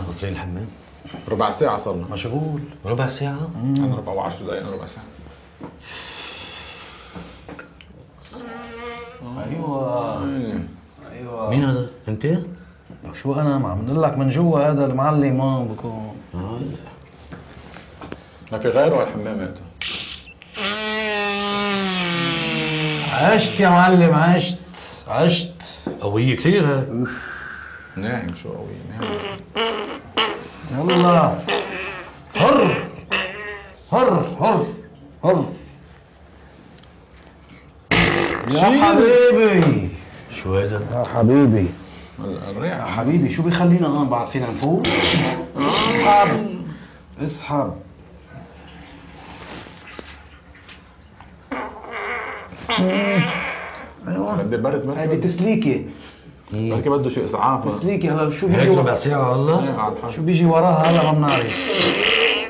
وصلين الحمام؟ ربع ساعة صرنا مشغول. ربع ساعة؟ أنا ربع و10 دقايق، ربع ساعة. ايوه ايوه. مين هذا؟ انت؟ شو انا ما عم نقول لك من جوا هذا المعلم هون بكون. ما في غيره على الحمامات. عشت يا معلم، عشت. قوية كثير هاي. ناعم، شو قوي ناعم. يلا هر هر هر هر يا حبيبي. شو هذا؟ يا حبيبي الريح يا حبيبي، شو بيخلينا هون بعد فينا نفوق؟ اسحب ايوه. بدي برد هيدي تسليكه. بركي بده شيء اسعاف. تسليكه. هلا شو هيك بيجي ربع ساعة والله؟ شو بيجي وراها هلا ما بنعرف.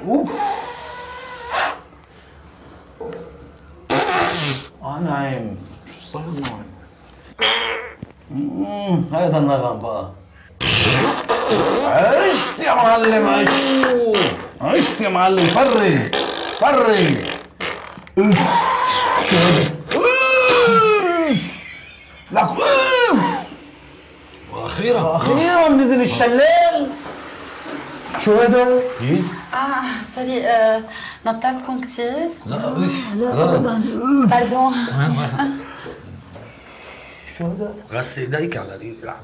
اوف نايم. شو صاير معي؟ هيدا النغم بقى. عشت يا معلم، عشت يا معلم. فري لك. واخيرا نزل الشلال. شو هذا؟ سوري، نطرتكم كثير؟ لا ابدا. باردون. شو هذا؟ غسل ايديك على الريق.